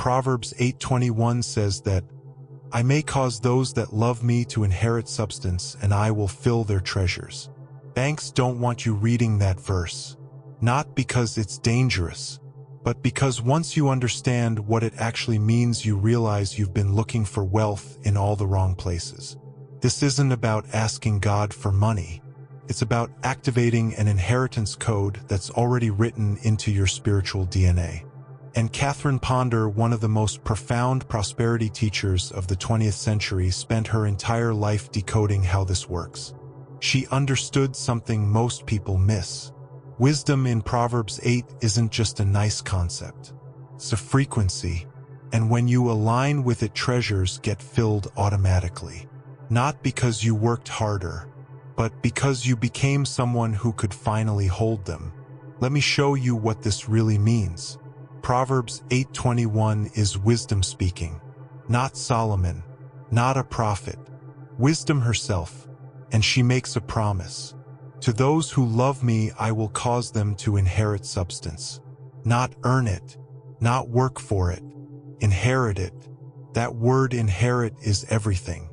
Proverbs 8:21 says that, "I may cause those that love me to inherit substance, and I will fill their treasures." Banks don't want you reading that verse, not because it's dangerous, but because once you understand what it actually means, you realize you've been looking for wealth in all the wrong places. This isn't about asking God for money. It's about activating an inheritance code that's already written into your spiritual DNA. And Catherine Ponder, one of the most profound prosperity teachers of the 20th century, spent her entire life decoding how this works. She understood something most people miss. Wisdom in Proverbs 8 isn't just a nice concept. It's a frequency, and when you align with it, treasures get filled automatically. Not because you worked harder, but because you became someone who could finally hold them. Let me show you what this really means. Proverbs 8:21 is wisdom speaking, not Solomon, not a prophet. Wisdom herself, and she makes a promise. To those who love me, I will cause them to inherit substance. Not earn it, not work for it. Inherit it. That word inherit is everything.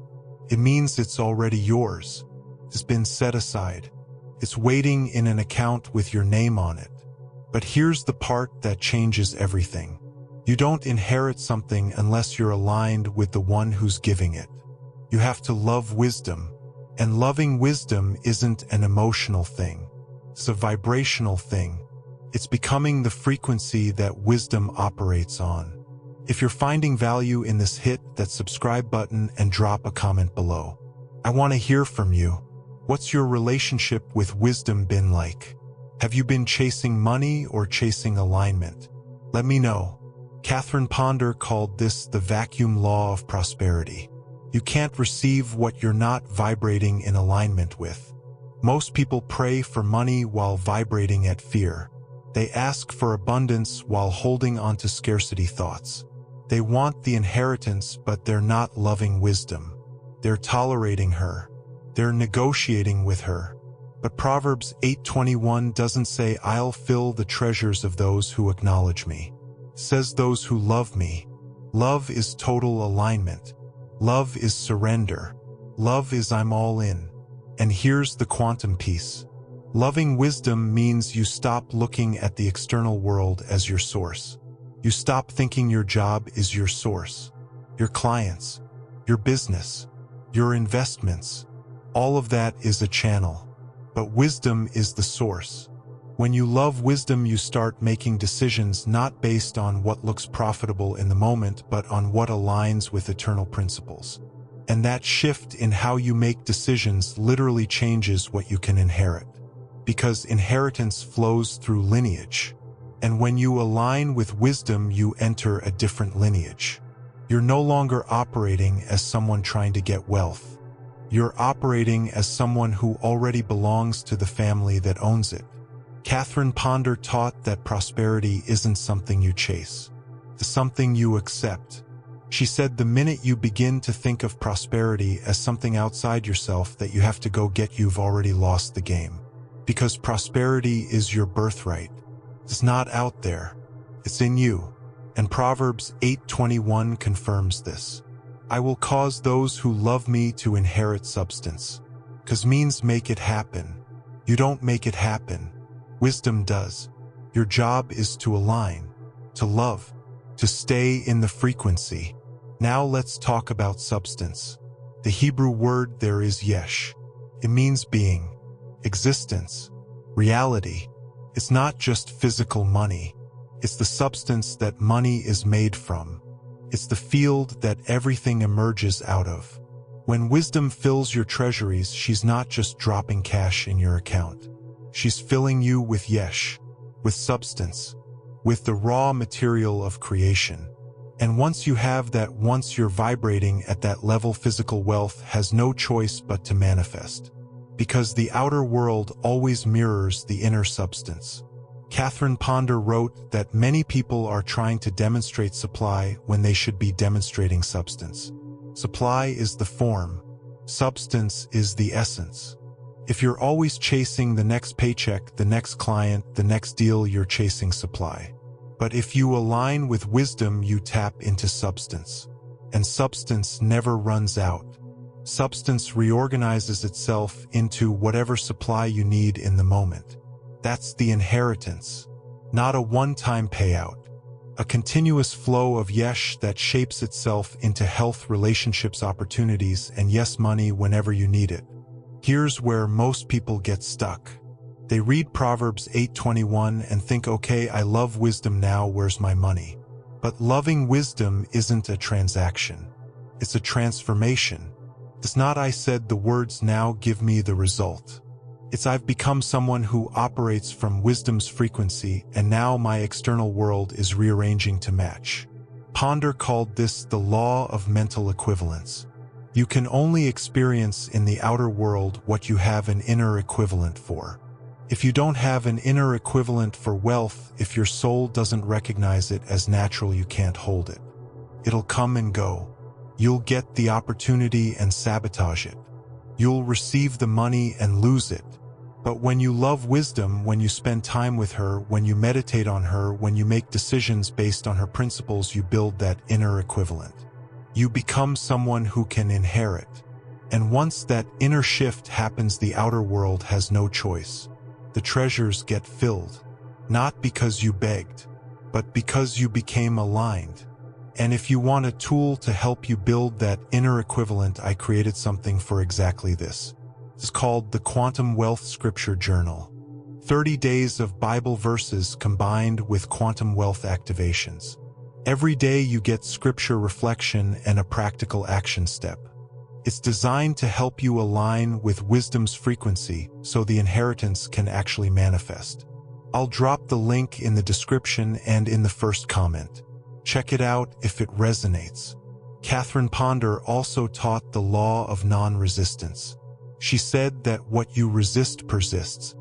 It means it's already yours. It's been set aside. It's waiting in an account with your name on it. But here's the part that changes everything. You don't inherit something unless you're aligned with the one who's giving it. You have to love wisdom. And loving wisdom isn't an emotional thing. It's a vibrational thing. It's becoming the frequency that wisdom operates on. If you're finding value in this, hit that subscribe button and drop a comment below. I want to hear from you. What's your relationship with wisdom been like? Have you been chasing money or chasing alignment? Let me know. Catherine Ponder called this the vacuum law of prosperity. You can't receive what you're not vibrating in alignment with. Most people pray for money while vibrating at fear. They ask for abundance while holding on to scarcity thoughts. They want the inheritance, but they're not loving wisdom. They're tolerating her. They're negotiating with her. But Proverbs 8:21 doesn't say, "I'll fill the treasures of those who acknowledge me." It says those who love me. Love is total alignment. Love is surrender. Love is I'm all in. And here's the quantum piece. Loving wisdom means you stop looking at the external world as your source. You stop thinking your job is your source. Your clients, your business, your investments, all of that is a channel. But wisdom is the source. When you love wisdom, you start making decisions not based on what looks profitable in the moment, but on what aligns with eternal principles. And that shift in how you make decisions literally changes what you can inherit. Because inheritance flows through lineage. And when you align with wisdom, you enter a different lineage. You're no longer operating as someone trying to get wealth. You're operating as someone who already belongs to the family that owns it. Catherine Ponder taught that prosperity isn't something you chase. It's something you accept. She said the minute you begin to think of prosperity as something outside yourself that you have to go get, you've already lost the game. Because prosperity is your birthright. It's not out there. It's in you. And Proverbs 8:21 confirms this. I will cause those who love me to inherit substance. 'Cause means make it happen. You don't make it happen. Wisdom does. Your job is to align, to love, to stay in the frequency. Now let's talk about substance. The Hebrew word there is yesh. It means being, existence, reality. It's not just physical money. It's the substance that money is made from. It's the field that everything emerges out of. When wisdom fills your treasuries, she's not just dropping cash in your account. She's filling you with yesh, with substance, with the raw material of creation. And once you have that, once you're vibrating at that level, physical wealth has no choice but to manifest. Because the outer world always mirrors the inner substance. Catherine Ponder wrote that many people are trying to demonstrate supply when they should be demonstrating substance. Supply is the form. Substance is the essence. If you're always chasing the next paycheck, the next client, the next deal, you're chasing supply. But if you align with wisdom, you tap into substance. And substance never runs out. Substance reorganizes itself into whatever supply you need in the moment. That's the inheritance, not a one-time payout. A continuous flow of yesh that shapes itself into health, relationships, opportunities, and yes, money whenever you need it. Here's where most people get stuck. They read Proverbs 8:21 and think, okay, I love wisdom now, where's my money? But loving wisdom isn't a transaction. It's a transformation. It's not I said the words now give me the result. It's I've become someone who operates from wisdom's frequency, and now my external world is rearranging to match. Ponder called this the law of mental equivalence. You can only experience in the outer world what you have an inner equivalent for. If you don't have an inner equivalent for wealth, if your soul doesn't recognize it as natural, you can't hold it. It'll come and go. You'll get the opportunity and sabotage it. You'll receive the money and lose it. But when you love wisdom, when you spend time with her, when you meditate on her, when you make decisions based on her principles, you build that inner equivalent. You become someone who can inherit. And once that inner shift happens, the outer world has no choice. The treasures get filled, not because you begged, but because you became aligned. And if you want a tool to help you build that inner equivalent, I created something for exactly this. It's called the Quantum Wealth Scripture Journal. 30 days of Bible verses combined with quantum wealth activations. Every day you get scripture reflection and a practical action step. It's designed to help you align with wisdom's frequency so the inheritance can actually manifest. I'll drop the link in the description and in the first comment. Check it out if it resonates. Catherine Ponder also taught the law of non-resistance. She said that what you resist persists,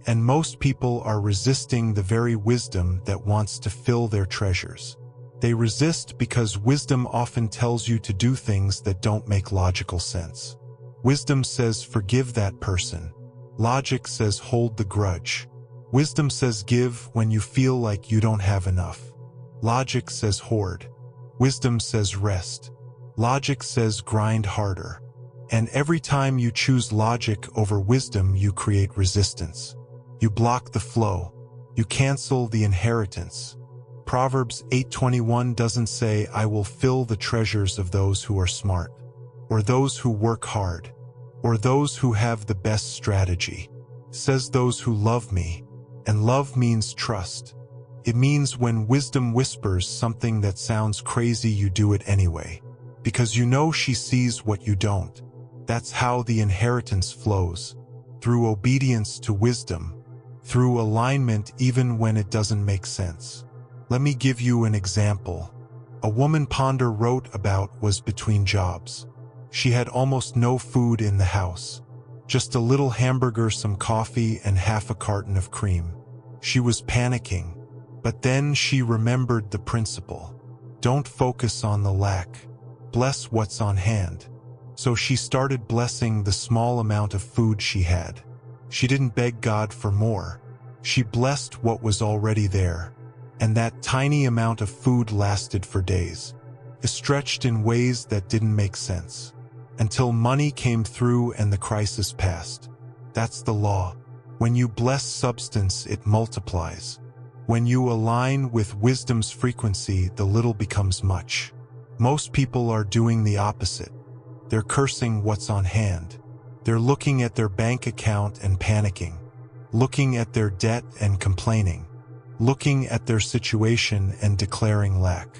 and most people are resisting the very wisdom that wants to fill their treasures. They resist because wisdom often tells you to do things that don't make logical sense. Wisdom says forgive that person. Logic says hold the grudge. Wisdom says give when you feel like you don't have enough. Logic says hoard. Wisdom says rest. Logic says grind harder. And every time you choose logic over wisdom, you create resistance. You block the flow. You cancel the inheritance. Proverbs 8:21 doesn't say, I will fill the treasures of those who are smart, or those who work hard, or those who have the best strategy. It says those who love me, and love means trust. It means when wisdom whispers something that sounds crazy, you do it anyway, because you know she sees what you don't. That's how the inheritance flows, through obedience to wisdom, through alignment even when it doesn't make sense. Let me give you an example. A woman Ponder wrote about was between jobs. She had almost no food in the house, just a little hamburger, some coffee, and half a carton of cream. She was panicking, but then she remembered the principle. Don't focus on the lack. Bless what's on hand. So she started blessing the small amount of food she had. She didn't beg God for more. She blessed what was already there. And that tiny amount of food lasted for days. It stretched in ways that didn't make sense. Until money came through and the crisis passed. That's the law. When you bless substance, it multiplies. When you align with wisdom's frequency, the little becomes much. Most people are doing the opposite. They're cursing what's on hand. They're looking at their bank account and panicking, looking at their debt and complaining, looking at their situation and declaring lack.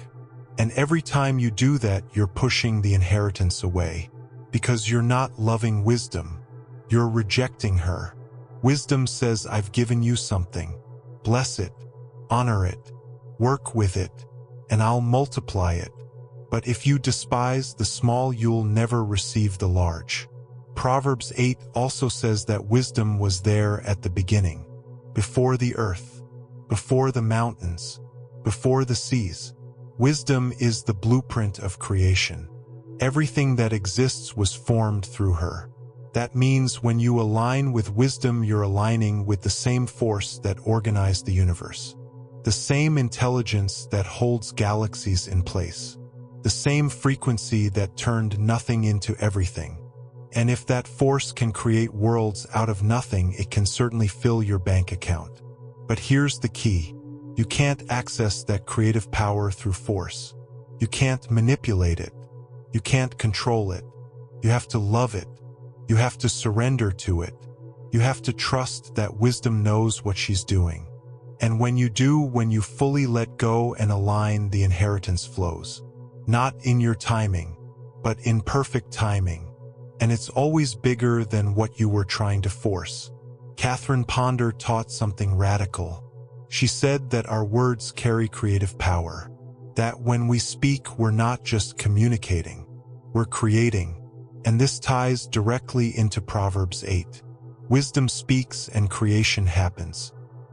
And every time you do that, you're pushing the inheritance away, because you're not loving wisdom. You're rejecting her. Wisdom says, I've given you something. Bless it, honor it, work with it, and I'll multiply it. But if you despise the small, you'll never receive the large. Proverbs 8 also says that wisdom was there at the beginning, before the earth, before the mountains, before the seas. Wisdom is the blueprint of creation. Everything that exists was formed through her. That means when you align with wisdom, you're aligning with the same force that organized the universe. The same intelligence that holds galaxies in place. The same frequency that turned nothing into everything. And if that force can create worlds out of nothing, it can certainly fill your bank account. But here's the key. You can't access that creative power through force. You can't manipulate it. You can't control it. You have to love it. You have to surrender to it. You have to trust that wisdom knows what she's doing. And when you do, when you fully let go and align, the inheritance flows. Not in your timing, but in perfect timing. And it's always bigger than what you were trying to force. Catherine Ponder taught something radical. She said that our words carry creative power. That when we speak, we're not just communicating, we're creating. And this ties directly into Proverbs 8. Wisdom speaks and creation happens.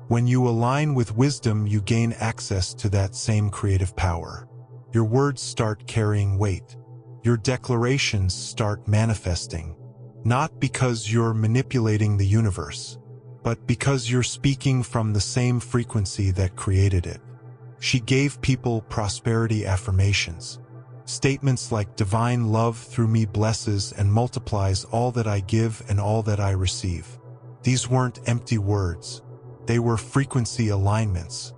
When you align with wisdom, you gain access to that same creative power. Your words start carrying weight. Your declarations start manifesting. Not because you're manipulating the universe, but because you're speaking from the same frequency that created it. She gave people prosperity affirmations. Statements like, "Divine love through me blesses and multiplies all that I give and all that I receive." These weren't empty words. They were frequency alignments.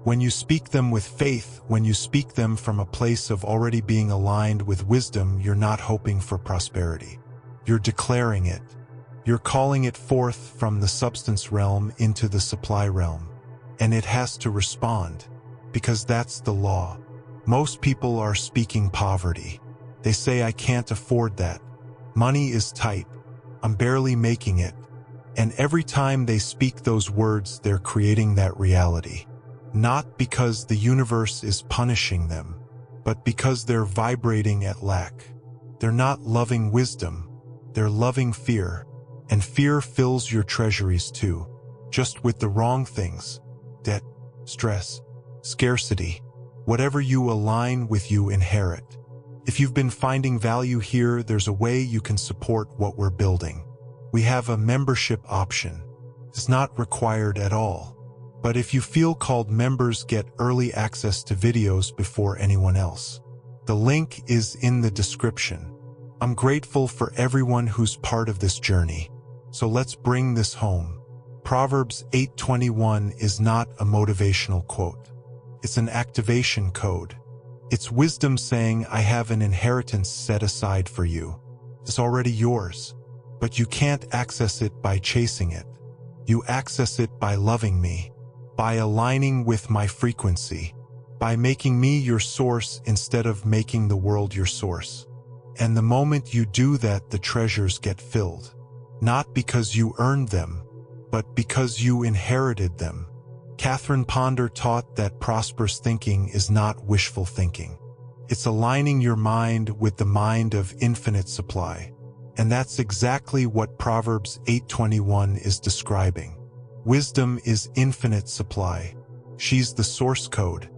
When you speak them with faith, when you speak them from a place of already being aligned with wisdom, you're not hoping for prosperity. You're declaring it. You're calling it forth from the substance realm into the supply realm. And it has to respond, because that's the law. Most people are speaking poverty. They say, "I can't afford that. Money is tight. I'm barely making it." And every time they speak those words, they're creating that reality. Not because the universe is punishing them, but because they're vibrating at lack. They're not loving wisdom. They're loving fear. And fear fills your treasuries too, just with the wrong things. Debt, stress, scarcity. Whatever you align with, you inherit. If you've been finding value here, there's a way you can support what we're building. We have a membership option. It's not required at all. But if you feel called, members get early access to videos before anyone else. The link is in the description. I'm grateful for everyone who's part of this journey. So let's bring this home. Proverbs 8:21 is not a motivational quote. It's an activation code. It's wisdom saying, "I have an inheritance set aside for you. It's already yours. But you can't access it by chasing it. You access it by loving me, by aligning with my frequency, by making me your source instead of making the world your source." And the moment you do that, the treasures get filled. Not because you earned them, but because you inherited them. Catherine Ponder taught that prosperous thinking is not wishful thinking. It's aligning your mind with the mind of infinite supply. And that's exactly what Proverbs 8:21 is describing. Wisdom is infinite supply. She's the source code.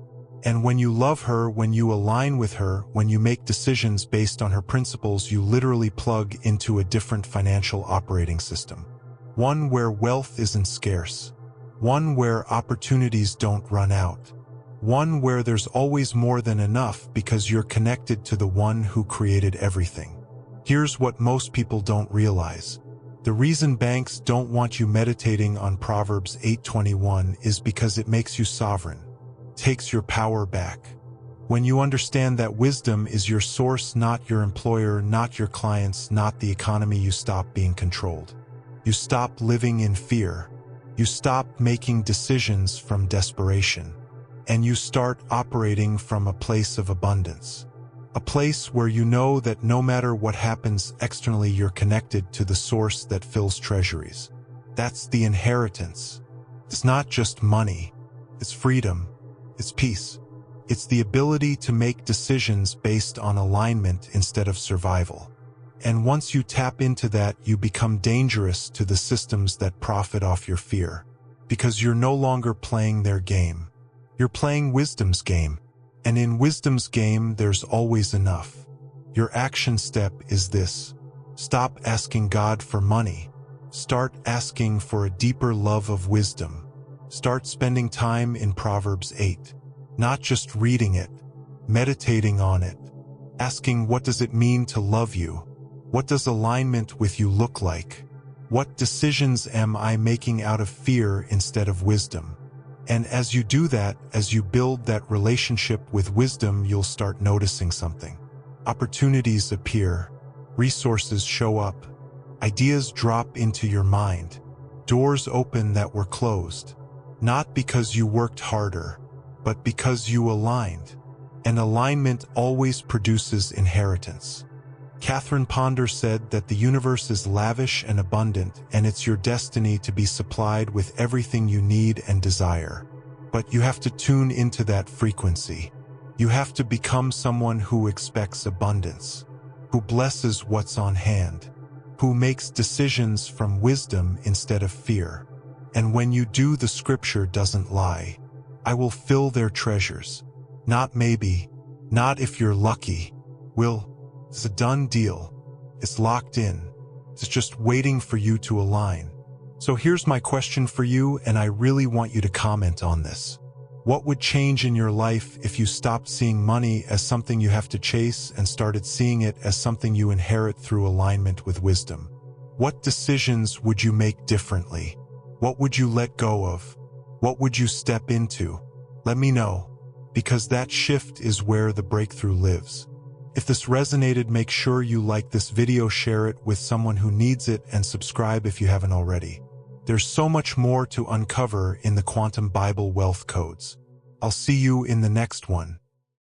And when you love her, when you align with her, when you make decisions based on her principles, you literally plug into a different financial operating system. One where wealth isn't scarce. One where opportunities don't run out. One where there's always more than enough because you're connected to the one who created everything. Here's what most people don't realize. The reason banks don't want you meditating on Proverbs 8:21 is because it makes you sovereign. Takes your power back. When you understand that wisdom is your source, not your employer, not your clients, not the economy, you stop being controlled. You stop living in fear. You stop making decisions from desperation. And you start operating from a place of abundance. A place where you know that no matter what happens externally, you're connected to the source that fills treasuries. That's the inheritance. It's not just money. It's freedom. It's peace. It's the ability to make decisions based on alignment instead of survival. And once you tap into that, you become dangerous to the systems that profit off your fear. Because you're no longer playing their game. You're playing wisdom's game. And in wisdom's game, there's always enough. Your action step is this. Stop asking God for money. Start asking for a deeper love of wisdom. Start spending time in Proverbs 8. Not just reading it, meditating on it, asking what does it mean to love you? What does alignment with you look like? What decisions am I making out of fear instead of wisdom? And as you do that, as you build that relationship with wisdom, you'll start noticing something. Opportunities appear, resources show up, ideas drop into your mind, doors open that were closed, not because you worked harder, but because you aligned. And alignment always produces inheritance. Catherine Ponder said that the universe is lavish and abundant, and it's your destiny to be supplied with everything you need and desire. But you have to tune into that frequency. You have to become someone who expects abundance, who blesses what's on hand, who makes decisions from wisdom instead of fear. And when you do, the scripture doesn't lie. I will fill their treasures. Not maybe, not if you're lucky. It's a done deal. It's locked in. It's just waiting for you to align. So here's my question for you, and I really want you to comment on this. What would change in your life if you stopped seeing money as something you have to chase and started seeing it as something you inherit through alignment with wisdom? What decisions would you make differently? What would you let go of? What would you step into? Let me know, because that shift is where the breakthrough lives. If this resonated, make sure you like this video, share it with someone who needs it, and subscribe if you haven't already. There's so much more to uncover in the Quantum Bible Wealth Codes. I'll see you in the next one.